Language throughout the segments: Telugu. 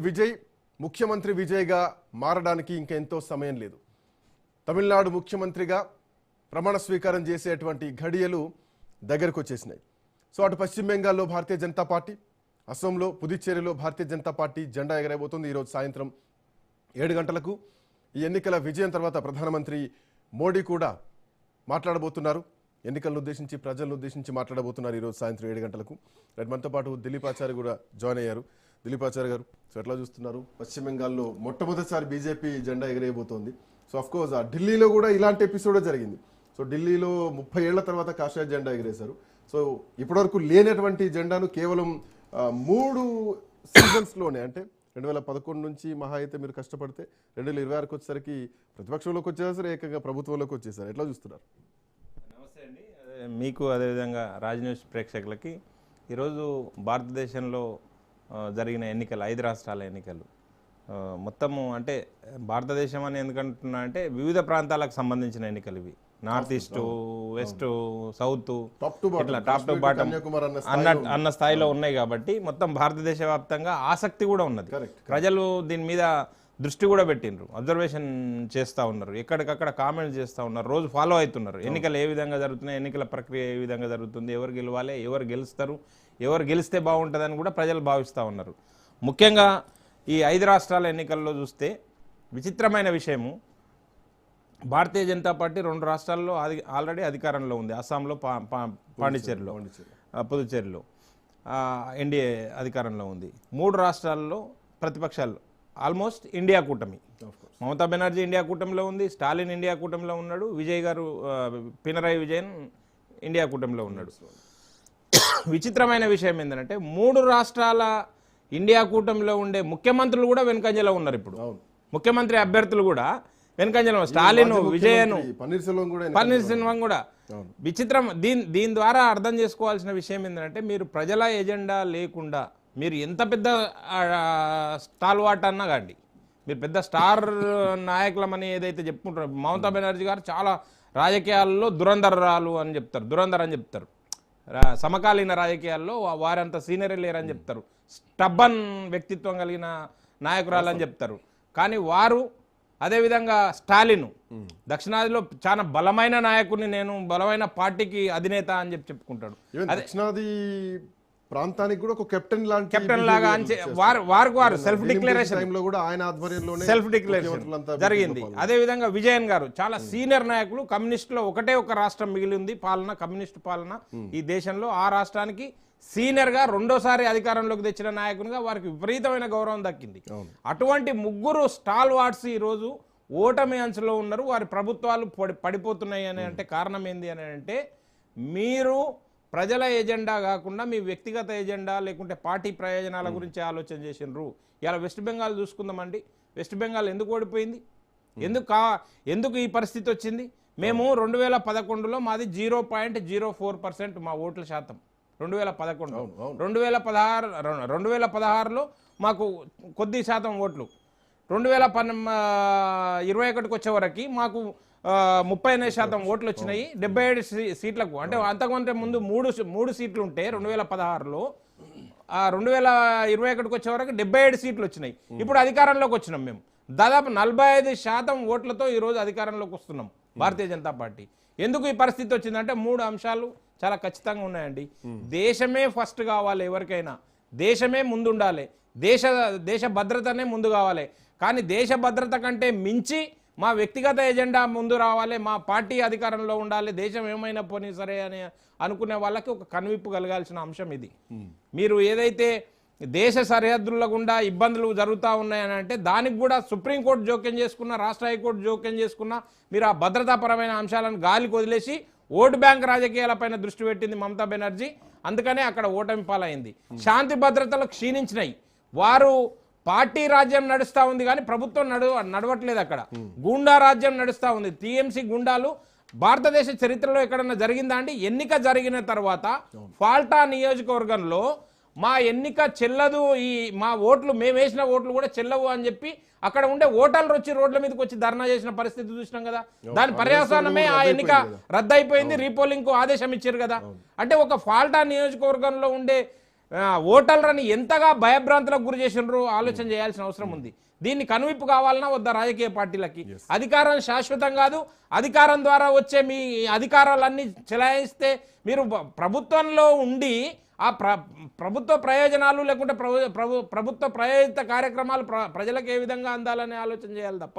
విజయ్ ముఖ్యమంత్రి విజయ్గా మారడానికి ఇంకెంతో సమయం లేదు. తమిళనాడు ముఖ్యమంత్రిగా ప్రమాణ స్వీకారం చేసేటువంటి ఘడియలు దగ్గరకు వచ్చేసినాయి. సో అటు పశ్చిమ బెంగాల్లో భారతీయ జనతా పార్టీ, అస్సాంలో పుదుచ్చేరిలో భారతీయ జనతా పార్టీ జెండా ఎగరబోతుంది. ఈరోజు సాయంత్రం 7 గంటలకు ఈ ఎన్నికల విజయం తర్వాత ప్రధానమంత్రి మోడీ కూడా మాట్లాడబోతున్నారు. ఎన్నికలను ఉద్దేశించి, ప్రజలను ఉద్దేశించి మాట్లాడబోతున్నారు ఈరోజు సాయంత్రం 7 గంటలకు. మనతో పాటు దిలీప్ ఆచార్య కూడా జాయిన్ అయ్యారు. దిలీప్ ఆచార్య గారు, సో ఎట్లా చూస్తున్నారు? పశ్చిమ బెంగాల్లో మొట్టమొదటిసారి బీజేపీ జెండా ఎగరేయబోతోంది. సో అఫ్ కోర్స్ ఢిల్లీలో కూడా ఇలాంటి ఎపిసోడే జరిగింది. సో ఢిల్లీలో 30 ఏళ్ల తర్వాత కాషాయ జెండా ఎగరేశారు. సో ఇప్పటివరకు లేనటువంటి జెండాను కేవలం 3 సీజన్స్లోనే, అంటే 2011 నుంచి మహా అయితే మీరు కష్టపడితే 2026 వచ్చేసరికి ప్రతిపక్షంలోకి వచ్చేసరికి ఏకంగా ప్రభుత్వంలోకి వచ్చేసారు. ఎట్లా చూస్తున్నారు? నమస్తే అండి. మీకు అదేవిధంగా రాజ్ న్యూస్ ప్రేక్షకులకి ఈరోజు భారతదేశంలో జరిగిన ఎన్నికలు, 5 రాష్ట్రాల ఎన్నికలు మొత్తము, అంటే భారతదేశం అని ఎందుకంటున్నా అంటే వివిధ ప్రాంతాలకు సంబంధించిన ఎన్నికలు ఇవి. నార్త్ ఈస్ట్, వెస్ట్, సౌత్, ఇట్లా టాప్ టు బాటం అన్న స్థాయిలో ఉన్నాయి. కాబట్టి మొత్తం భారతదేశ వ్యాప్తంగా ఆసక్తి కూడా ఉన్నది. ప్రజలు దీని మీద దృష్టి కూడా పెట్టిండ్రు, అబ్జర్వేషన్ చేస్తూ ఉన్నారు, ఎక్కడికక్కడ కామెంట్స్ చేస్తూ ఉన్నారు, రోజు ఫాలో అవుతున్నారు. ఎన్నికలు ఏ విధంగా జరుగుతున్నాయి, ఎన్నికల ప్రక్రియ ఏ విధంగా జరుగుతుంది, ఎవరు గెలవాలి, ఎవరు గెలుస్తారు, ఎవరు గెలిస్తే బాగుంటుందని కూడా ప్రజలు భావిస్తూ ఉన్నారు. ముఖ్యంగా ఈ 5 రాష్ట్రాల ఎన్నికల్లో చూస్తే విచిత్రమైన విషయము, భారతీయ జనతా పార్టీ 2 రాష్ట్రాల్లో ఆల్రెడీ అధికారంలో ఉంది. అస్సాంలో, పాండిచ్చేరిలో, పుదుచ్చేరిలో ఎన్డీఏ అధికారంలో ఉంది. 3 రాష్ట్రాల్లో ప్రతిపక్షాలు ఆల్మోస్ట్ ఇండియా కూటమి. మమతా బెనర్జీ ఇండియా కూటమిలో ఉంది, స్టాలిన్ ఇండియా కూటమిలో ఉన్నాడు, విజయ్ గారు పినరాయి విజయన్ ఇండియా కూటమిలో ఉన్నాడు. విచిత్రమైన విషయం ఏంటంటే 3 రాష్ట్రాల ఇండియా కూటమిలో ఉండే ముఖ్యమంత్రులు కూడా వెనుకంజలో ఉన్నారు. ఇప్పుడు ముఖ్యమంత్రి అభ్యర్థులు కూడా వెనుకంజలో, స్టాలిన్, విజయన్, పన్నీర్సెల్వం కూడా. విచిత్రం. దీని ద్వారా అర్థం చేసుకోవాల్సిన విషయం ఏంటంటే, మీరు ప్రజల ఎజెండా లేకుండా మీరు ఎంత పెద్ద స్టాల్వాట్ అన్నా కాండి, మీరు పెద్ద స్టార్ నాయకులమని ఏదైతే చెప్పుకుంటారో, మమతా బెనర్జీ గారు చాలా రాజకీయాల్లో దురంధరాలు అని చెప్తారు, దురంధర్ అని చెప్తారు. సమకాలీన రాజకీయాల్లో వారంత సీనియర్ లేరని చెప్తారు, స్టబ్బన్ వ్యక్తిత్వం కలిగిన నాయకురాలు అని చెప్తారు. కానీ వారు, అదేవిధంగా స్టాలిన్ దక్షిణాదిలో చాలా బలమైన నాయకుడిని, నేను బలమైన పార్టీకి అధినేత అని చెప్పుకుంటాడు. దక్షిణాది ప్రాంతానికి కూడా ఒక కెప్టెన్ లాగా వారు సెల్ఫ్ డిక్లరేషన్ సెల్ఫ్ డిక్లరేషన్ జరిగింది. అదే విధంగా విజయన్ గారు చాలా సీనియర్ నాయకులు. కమ్యూనిస్టులో ఒక రాష్ట్రం మిగిలి ఉంది పాలన, కమ్యూనిస్టు పాలన ఈ దేశంలో. ఆ రాష్ట్రానికి సీనియర్ గా 2వ సారి అధికారంలోకి తెచ్చిన నాయకునిగా వారికి విపరీతమైన గౌరవం దక్కింది. అటువంటి 3 స్టాల్ వార్డ్స్ ఈ రోజు ఓటమి అంచులో ఉన్నారు. వారి ప్రభుత్వాలు పడిపోతున్నాయి అని అంటే కారణం ఏంది అని అంటే, మీరు ప్రజల ఎజెండా కాకుండా మీ వ్యక్తిగత ఎజెండా లేకుంటే పార్టీ ప్రయోజనాల గురించి ఆలోచన చేసినారు. ఇలా వెస్ట్ బెంగాల్ చూసుకుందామండి. వెస్ట్ బెంగాల్ ఎందుకు ఓడిపోయింది, ఎందుకు ఈ పరిస్థితి వచ్చింది? మేము 2011లో మాది 0.04% మా ఓట్ల శాతం. 2011 2016లో మాకు కొద్ది శాతం ఓట్లు. 2021 వచ్చే వరకు మాకు 38% ఓట్లు వచ్చినాయి 77 సీట్లకు. అంటే అంతకంటే ముందు 3 సీట్లు ఉంటే 2016లో, 2021 వచ్చే వరకు 77 సీట్లు వచ్చినాయి. ఇప్పుడు అధికారంలోకి వచ్చినాం మేము. దాదాపు 45% ఓట్లతో ఈరోజు అధికారంలోకి వస్తున్నాం భారతీయ జనతా పార్టీ. ఎందుకు ఈ పరిస్థితి వచ్చిందంటే 3 అంశాలు చాలా ఖచ్చితంగా ఉన్నాయండి. దేశమే ఫస్ట్ కావాలి, ఎవరికైనా దేశమే ముందుండాలి, దేశ భద్రతనే ముందు కావాలి. కానీ దేశ భద్రత కంటే మించి మా వ్యక్తిగత ఎజెండా ముందు రావాలి, మా పార్టీ అధికారంలో ఉండాలి, దేశం ఏమైనా పోనీ సరే అని అనుకునే వాళ్ళకి ఒక కనువిప్పు కలగాల్సిన అంశం ఇది. మీరు ఏదైతే దేశ సరిహద్దుల గుండా ఇబ్బందులు జరుగుతూ ఉన్నాయని అంటే దానికి కూడా సుప్రీంకోర్టు జోక్యం చేసుకున్న, రాష్ట్ర హైకోర్టు జోక్యం చేసుకున్న, మీరు ఆ భద్రతాపరమైన అంశాలను గాలికి వదిలేసి ఓటు బ్యాంక్ రాజకీయాలపైన దృష్టి పెట్టింది మమతా బెనర్జీ. అందుకనే అక్కడ ఓటమి పాలైంది. శాంతి భద్రతలు క్షీణించినాయి. వారు పార్టీ రాజ్యం నడుస్తూ ఉంది కానీ ప్రభుత్వం నడవట్లేదు. అక్కడ గూండా రాజ్యం నడుస్తూ ఉంది. టీఎంసీ గుండాలు భారతదేశ చరిత్రలో ఎక్కడన్నా జరిగిందా అండి? ఎన్నిక జరిగిన తర్వాత ఫాల్టా నియోజకవర్గంలో మా ఎన్నిక చెల్లదు, మా ఓట్లు, మేము వేసిన ఓట్లు కూడా చెల్లవు అని చెప్పి అక్కడ ఉండే ఓటర్లు వచ్చి రోడ్ల మీదకి వచ్చి ధర్నా చేసిన పరిస్థితి చూసినాం కదా. దాని పర్యవసానమే ఆ ఎన్నిక రద్దయిపోయింది, రీపోలింగ్ కు ఆదేశం ఇచ్చారు కదా. అంటే ఒక ఫాల్టా నియోజకవర్గంలో ఉండే ఓటర్లని ఎంతగా భయభ్రాంతులకు గురి చేసినారో ఆలోచన చేయాల్సిన అవసరం ఉంది. దీన్ని కనువిప్పు కావాలన్నా వద్ద రాజకీయ పార్టీలకి. అధికారం శాశ్వతం కాదు. అధికారం ద్వారా వచ్చే మీ అధికారాలన్నీ చెలాయిస్తే మీరు ప్రభుత్వంలో ఉండి ఆ ప్రభుత్వ ప్రయోజనాలు లేకుంటే ప్రభుత్వ ప్రయోజిత కార్యక్రమాలు ప్రజలకు ఏ విధంగా అందాలని ఆలోచన చేయాలి తప్ప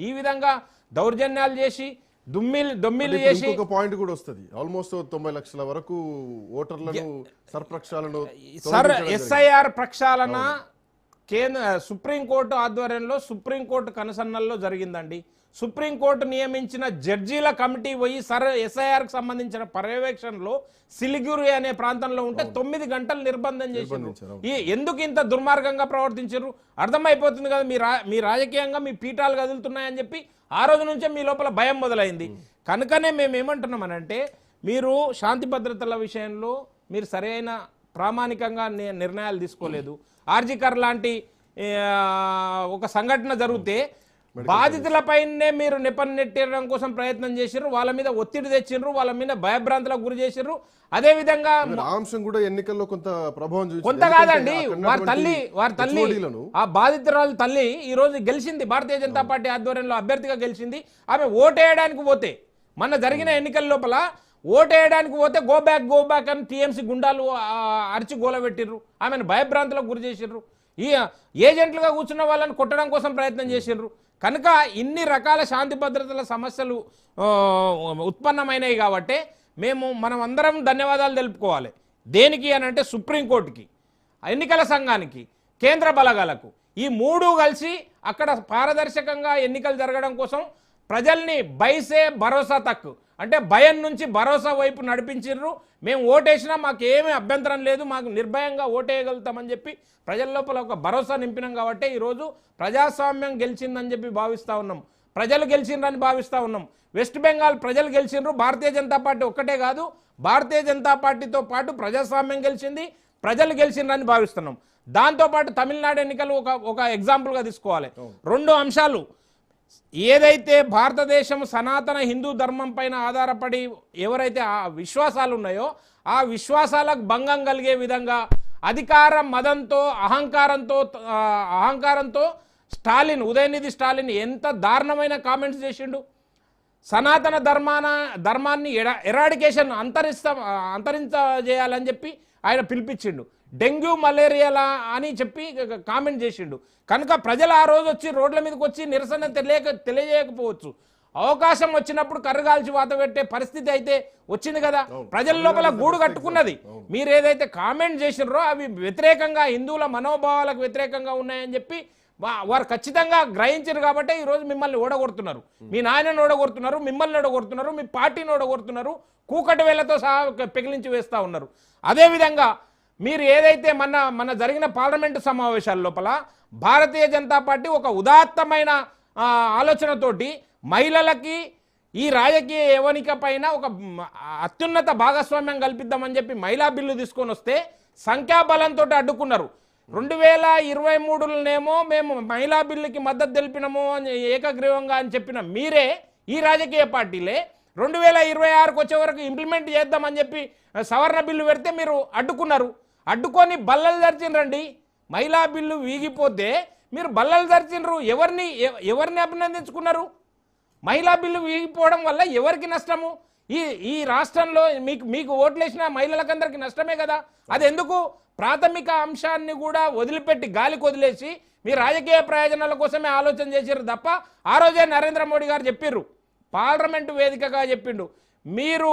ఈ విధంగా దౌర్జన్యాలు చేసి దొమ్మిలు చేసి. ఇంకొక పాయింట్ కూడా వస్తుంది. ఆల్మోస్ట్ 90 లక్షల వరకు ఓటర్లను సర్ప్రక్షాళన ఎస్ఐఆర్ ప్రక్షాళన సుప్రీంకోర్టు ఆధ్వర్యంలో సుప్రీంకోర్టు కనుసన్నల్లో జరిగిందండి. సుప్రీంకోర్టు నియమించిన జడ్జీల కమిటీ పోయి ఎస్ఐఆర్కి సంబంధించిన పర్యవేక్షణలో సిలిగురి అనే ప్రాంతంలో ఉంటే 9 గంటలు నిర్బంధం చేశారు. ఎందుకు ఇంత దుర్మార్గంగా ప్రవర్తించారు అర్థమైపోతుంది కదా. మీ రాజకీయంగా మీ పీఠాలు కదులుతున్నాయని చెప్పి ఆ రోజు నుంచే మీ లోపల భయం మొదలైంది. కనుకనే మేము ఏమంటున్నామనంటే మీరు శాంతి భద్రతల విషయంలో మీరు సరైన ప్రామాణికంగా నిర్ణయాలు తీసుకోలేదు. ఆర్జికర్ లాంటి ఒక సంఘటన జరిగితే బాధితులపైనే మీరు నెట్టడం కోసం ప్రయత్నం చేసిర్రు, వాళ్ళ మీద ఒత్తిడి తెచ్చిండ్రు, వాళ్ళ మీద భయభ్రాంతులకు గురి చేసిర్రు. అదే విధంగా అంశం కూడా ఎన్నికల్లో కొంత ప్రభావం కొంత కాదండి. వారి తల్లి ఆ బాధితురాలు తల్లి ఈ రోజు గెలిచింది, భారతీయ జనతా పార్టీ ఆధ్వర్యంలో అభ్యర్థిగా గెలిచింది. ఆమె ఓటేయడానికి పోతే మొన్న జరిగిన ఎన్నికల లోపల ఓటేయడానికి పోతే గో బ్యాక్ అని టీఎంసీ గుండాలు అరిచి గోలబెట్టిర్రు, ఆమెను భయభ్రాంతులకు గురి చేసిర్రు. ఈ ఏజెంట్లుగా కూర్చున్న వాళ్ళని కొట్టడం కోసం ప్రయత్నం చేసిర్రు. కనుక ఇన్ని రకాల శాంతి భద్రతల సమస్యలు ఉత్పన్నమైనవి కాబట్టి మనం అందరం ధన్యవాదాలు తెలుపుకోవాలి. దేనికి అని అంటే సుప్రీంకోర్టుకి, ఎన్నికల సంఘానికి, కేంద్ర బలగాలకు, ఈ మూడు కలిసి అక్కడ పారదర్శకంగా ఎన్నికలు జరగడం కోసం ప్రజల్ని బైసే భరోసా తక్కు అంటే భయం నుంచి భరోసా వైపు నడిపించిర్రు. మేము ఓటేసినా మాకేమీ అభ్యంతరం లేదు, మాకు నిర్భయంగా ఓటేయగలుగుతామని చెప్పి ప్రజల లోపల ఒక భరోసా నింపినాం. కాబట్టి ఈరోజు ప్రజాస్వామ్యం గెలిచిందని చెప్పి భావిస్తూ ఉన్నాం, ప్రజలు గెలిచిండ్రని భావిస్తూ ఉన్నాం. వెస్ట్ బెంగాల్ ప్రజలు గెలిచిండ్రు, భారతీయ జనతా పార్టీ ఒక్కటే కాదు, భారతీయ జనతా పార్టీతో పాటు ప్రజాస్వామ్యం గెలిచింది, ప్రజలు గెలిచిండ్రని భావిస్తున్నాం. దాంతోపాటు తమిళనాడు ఎన్నికలు ఒక ఎగ్జాంపుల్గా తీసుకోవాలి. 2 అంశాలు. ఏదైతే భారతదేశం సనాతన హిందూ ధర్మం పైన ఆధారపడి ఎవరైతే ఆ విశ్వాసాలు ఉన్నాయో ఆ విశ్వాసాలకు భంగం కలిగే విధంగా అధికార మదంతో అహంకారంతో ఉదయనిధి స్టాలిన్ ఎంత దారుణమైన కామెంట్స్ చేసిండు. సనాతన ధర్మాన్ని ఎరాడికేషన్ అంతరించేయాలని చెప్పి ఆయన పిలిపించిండు. డెంగ్యూ మలేరియాలా అని చెప్పి కామెంట్ చేసిండు. కనుక ప్రజలు ఆ రోజు వచ్చి రోడ్ల మీదకి వచ్చి నిరసన తెలియజేయకపోవచ్చు, అవకాశం వచ్చినప్పుడు కర్రగాల్చి వాత పెట్టే పరిస్థితి అయితే వచ్చింది కదా. ప్రజల లోపల గూడు కట్టుకున్నది. మీరు ఏదైతే కామెంట్ చేసినారో అవి వ్యతిరేకంగా హిందువుల మనోభావాలకు వ్యతిరేకంగా ఉన్నాయని చెప్పి వారు ఖచ్చితంగా గ్రహించారు. కాబట్టి ఈరోజు మిమ్మల్ని ఓడగొడుతున్నారు, మీ నాయనని ఓడగొడుతున్నారు, మిమ్మల్ని ఓడగొడుతున్నారు, మీ పార్టీని ఓడగొడుతున్నారు, కూకటి వేళ్లతో సహా పెకిలించి వేస్తూ ఉన్నారు. అదేవిధంగా మీరు ఏదైతే మన జరిగిన పార్లమెంటు సమావేశాల లోపల భారతీయ జనతా పార్టీ ఒక ఉదాత్తమైన ఆలోచనతోటి మహిళలకి ఈ రాజకీయ యవనిక పైన ఒక అత్యున్నత భాగస్వామ్యం కల్పిద్దామని చెప్పి మహిళా బిల్లు తీసుకొని వస్తే సంఖ్యాబలంతో అడ్డుకున్నారు. 2023లోనేమో మేము మహిళా బిల్లుకి మద్దతు తెలిపినాము అని ఏకగ్రీవంగా అని చెప్పిన మీరే, ఈ రాజకీయ పార్టీలే 2026కు వచ్చే వరకు ఇంప్లిమెంట్ చేద్దామని చెప్పి సవరణ బిల్లు పెడితే మీరు అడ్డుకున్నారు. అడ్డుకొని బల్లలు దర్చిండ్రండి. మహిళా బిల్లు వీగిపోతే మీరు బల్లలు దర్చిండ్రు. ఎవరిని అభినందించుకున్నారు? మహిళా బిల్లు వీగిపోవడం వల్ల ఎవరికి నష్టము? ఈ రాష్ట్రంలో మీకు ఓట్లేసిన మహిళలకందరికీ నష్టమే కదా. అది ఎందుకు? ప్రాథమిక అంశాన్ని కూడా వదిలిపెట్టి గాలికి వదిలేసి మీ రాజకీయ ప్రయోజనాల కోసమే ఆలోచన చేశారు తప్ప ఆ రోజే నరేంద్ర మోడీ గారు చెప్పిర్రు, పార్లమెంటు వేదికగా చెప్పిండు, మీరు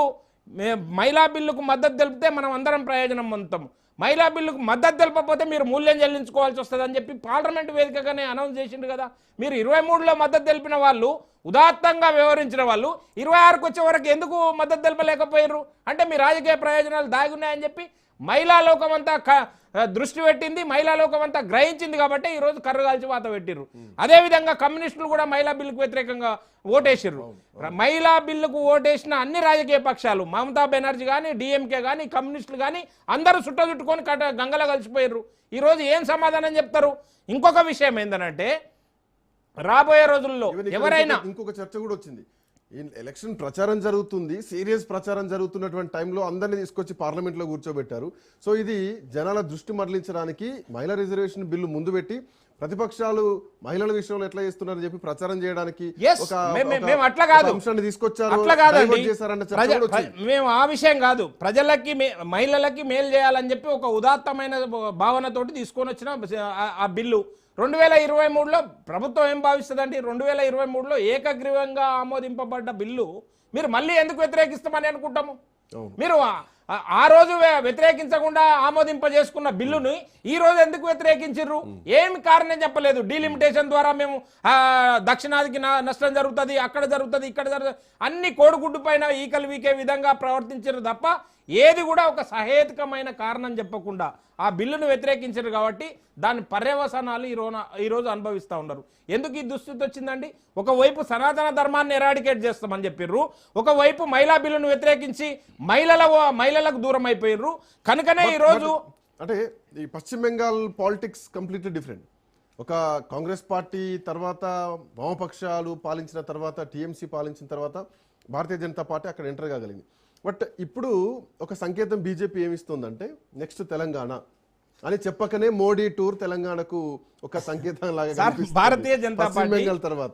మహిళా బిల్లుకు మద్దతు తెలిపితే మనం అందరం ప్రయోజనం పొందుతాం, మహిళా బిల్లుకు మద్దతు తెలపకపోతే మీరు మూల్యం చెల్లించుకోవాల్సి వస్తుందని చెప్పి పార్లమెంటు వేదికగానే అనౌన్స్ చేసిండు కదా. మీరు 23లో మద్దతు తెలిపిన వాళ్ళు, ఉదాత్తంగా వ్యవహరించిన వాళ్ళు 26కు వచ్చే వరకు ఎందుకు మద్దతు తెలపలేకపోయారు? అంటే మీ రాజకీయ ప్రయోజనాలు దాగి ఉన్నాయని చెప్పి మహిళా లోకం అంతా దృష్టి పెట్టింది, మహిళా లోకం అంతా గ్రహించింది. కాబట్టి ఈరోజు కర్రగాల్చి వాత పెట్టిర్రు. అదేవిధంగా కమ్యూనిస్టులు కూడా మహిళా బిల్లుకు వ్యతిరేకంగా ఓటేసిర్రు. మహిళా బిల్లుకు ఓటేసిన అన్ని రాజకీయ పక్షాలు, మమతా బెనర్జీ కానీ, డిఎంకే కానీ, కమ్యూనిస్టులు కానీ అందరూ చుట్టుకొని గంగలో కలిసిపోయారు. ఈరోజు ఏం సమాధానం చెప్తారు? ఇంకొక విషయం ఏంటంటే రాబోయే రోజుల్లో ఎవరైనా ఇంకొక చర్చ కూడా వచ్చింది. ఈ ఎలక్షన్ ప్రచారం జరుగుతుంది, సీరియస్ ప్రచారం జరుగుతున్నటువంటి టైంలో అందరినీ తీసుకొచ్చి పార్లమెంట్లో కూర్చోబెట్టారు. సో ఇది జనాల దృష్టి మరలించడానికి మహిళా రిజర్వేషన్ బిల్లు ముందు పెట్టి ప్రతిపక్షాలు మహిళల విషయంలో ఎట్లా చేస్తున్నారని చెప్పి ప్రచారం చేయడానికి మేము అట్లా కాదు, అంశాన్ని తీసుకొచ్చారు, అట్లా కాదండి. చేశారన్న చర్చ కూడా వచ్చింది. మేము ఆ విషయం కాదు, ప్రజలకి మహిళలకి మేలు చేయాలని చెప్పి ఒక ఉదాత్తమైన భావనతోటి తీసుకొని వచ్చిన ఆ బిల్లు 2023లో ప్రభుత్వం ఏం భావిస్తుందండి? 2023లో ఏకగ్రీవంగా ఆమోదింపబడ్డ బిల్లు మీరు మళ్ళీ ఎందుకు వ్యతిరేకిస్తామని అనుకుంటాము? మీరు ఆ రోజు వ్యతిరేకించకుండా ఆమోదింపజేసుకున్న బిల్లుని ఈ రోజు ఎందుకు వ్యతిరేకించారు? ఏమి కారణం చెప్పలేదు. డీలిమిటేషన్ ద్వారా మేము దక్షిణాదికి నష్టం జరుగుతుంది, అక్కడ జరుగుతుంది, ఇక్కడ జరుగుతుంది, అన్ని కోడిగుడ్డు పైన ఈకలు వీకే విధంగా ప్రవర్తించారు తప్ప ఏది కూడా ఒక సహేతుకమైన కారణం చెప్పకుండా ఆ బిల్లును వ్యతిరేకించారు. కాబట్టి దాని పర్యవసానాలు ఈరోజు అనుభవిస్తూ ఉన్నారు. ఎందుకు ఈ దుస్థితి వచ్చిందండి? ఒకవైపు సనాతన ధర్మాన్ని ఎరాడికేట్ చేస్తామని చెప్పిర్రు, ఒకవైపు మహిళా బిల్లును వ్యతిరేకించి మహిళలకు దూరం అయిపోయారు. కనుకనే ఈరోజు అంటే ఈ పశ్చిమ బెంగాల్ పాలిటిక్స్ కంప్లీట్లీ డిఫరెంట్. ఒక కాంగ్రెస్ పార్టీ తర్వాత వామపక్షాలు పాలించిన తర్వాత టీఎంసీ పాలించిన తర్వాత భారతీయ జనతా పార్టీ అక్కడ ఎంటర్ కాగలిగింది. బట్ ఇప్పుడు ఒక సంకేతం బీజేపీ ఏమిస్తుందంటే నెక్స్ట్ తెలంగాణ అని చెప్పకనే మోడీ టూర్ తెలంగాణకు ఒక సంకేతం లాగా భారతీయ జనతా పార్టీ తర్వాత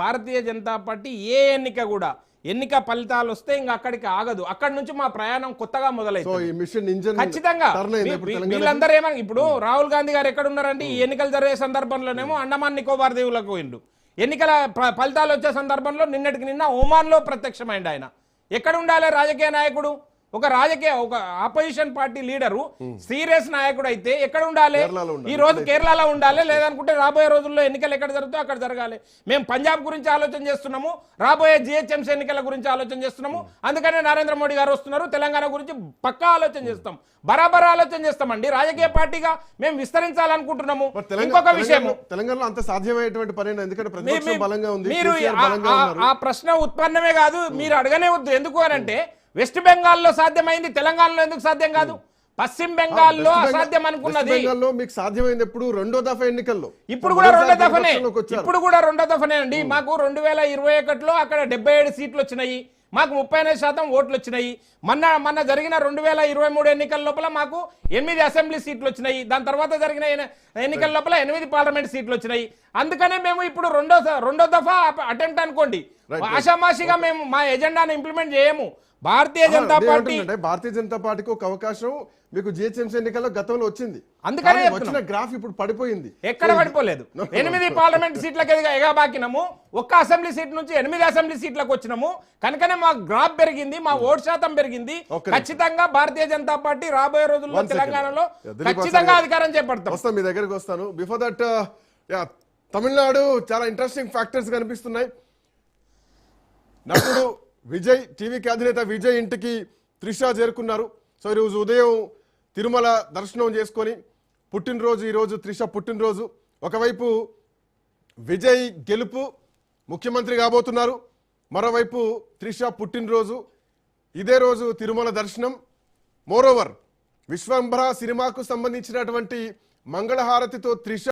భారతీయ జనతా పార్టీ ఏ ఎన్నిక కూడా ఎన్నిక ఫలితాలు వస్తే ఇంకా అక్కడికి ఆగదు. అక్కడి నుంచి మా ప్రయాణం కొత్తగా మొదలైంది. ఖచ్చితంగా వీళ్ళందరూ ఏమన్నా ఇప్పుడు రాహుల్ గాంధీ గారు ఎక్కడ ఉన్నారండి? ఈ ఎన్నికలు జరిగే సందర్భంలోనేమో అండమాన్ నికోబార్ దీవులకు పోయిండు. ఎన్నికల ఫలితాలు వచ్చే సందర్భంలో నిన్నటికి నిన్న ఒమాన్లో ప్రత్యక్షమైంది. ఆయన ఎక్కడ ఉండాలి? రాజకీయ నాయకుడు, ఒక ఆపోజిషన్ పార్టీ లీడరు, సీరియస్ నాయకుడు అయితే ఎక్కడ ఉండాలి? ఈ రోజు కేరళలో ఉండాలి, లేదనుకుంటే రాబోయే రోజుల్లో ఎన్నికలు ఎక్కడ జరుగుతాయో అక్కడ జరగాలి. మేము పంజాబ్ గురించి ఆలోచన చేస్తున్నాము, రాబోయే జిహెచ్ఎంసీ ఎన్నికల గురించి ఆలోచన చేస్తున్నాము. అందుకనే నరేంద్ర మోడీ గారు వస్తున్నారు. తెలంగాణ గురించి పక్కా ఆలోచన చేస్తాం, బరాబర్ ఆలోచన చేస్తామండి. రాజకీయ పార్టీగా మేము విస్తరించాలనుకుంటున్నాము. ఇంకొక విషయం, తెలంగాణలో అంత సాధ్యమయ్యేటువంటి పని, ఎందుకంటే ప్రతిపక్షం బలంగా ఉంది. మీరు ఆ ప్రశ్న ఉత్పన్నమే కాదు, మీరు అడగనే వద్దు. ఎందుకు అనంటే వెస్ట్ బెంగాల్లో సాధ్యమైంది, తెలంగాణలో ఎందుకు సాధ్యం కాదు? పశ్చిమ బెంగాల్లో అసాధ్యం అనుకున్నది మీకు సాధ్యమైంది ఎప్పుడు? రెండో దఫా ఎన్నికల్లో. ఇప్పుడు కూడా రెండో దఫనే అండి. మాకు 2021లో అక్కడ 77 సీట్లు వచ్చినాయి, మాకు 39% ఓట్లు వచ్చినాయి. మొన్న జరిగిన 2023 ఎన్నికల లోపల మాకు 8 అసెంబ్లీ సీట్లు వచ్చినాయి. దాని తర్వాత జరిగిన ఎన్నికల లోపల 8 పార్లమెంట్ సీట్లు వచ్చినాయి. అందుకనే మేము ఇప్పుడు రెండో దఫా అటెంప్ట్ అనుకోండి. ఆషామాషిగా మేము మా ఎజెండాను ఇంప్లిమెంట్ చేయము. భారతీయ జనతా పార్టీకి ఒక అవకాశం మీకు జిహెచ్ఎంసీ ఎన్నికల్లో గతంలో వచ్చింది. అందుకనే వచ్చిన గ్రాఫ్ ఇప్పుడు పడిపోయింది. ఎక్కడ పడిపోలేదు. 8 పార్లమెంట్ సీట్లకు ఎగబాకినాము, ఒక్క అసెంబ్లీ సీట్ నుంచి 8 అసెంబ్లీ సీట్లకు వచ్చినాము. కనుకనే మా గ్రాఫ్ పెరిగింది, మా ఓటు శాతం పెరిగింది. ఖచ్చితంగా భారతీయ జనతా పార్టీ రాబోయే రోజుల్లో తెలంగాణలో ఖచ్చితంగా అధికారం చేపడతాం. వస్తాం, మీ దగ్గరకు వస్తాను. బిఫోర్ దట్ తమిళనాడు చాలా ఇంట్రెస్టింగ్ ఫ్యాక్టర్స్ కనిపిస్తున్నాయి. నటుడు విజయ్, టీవీకి అధినేత విజయ్ ఇంటికి త్రిష చేరుకున్నారు. సో ఈరోజు ఉదయం తిరుమల దర్శనం చేసుకొని పుట్టినరోజు, ఈరోజు త్రిష పుట్టినరోజు. ఒకవైపు విజయ్ గెలుపు, ముఖ్యమంత్రి కాబోతున్నారు, మరోవైపు త్రిష పుట్టినరోజు, ఇదే రోజు తిరుమల దర్శనం. మోరోవర్ విశ్వంభర సినిమాకు సంబంధించినటువంటి మంగళహారతితో త్రిష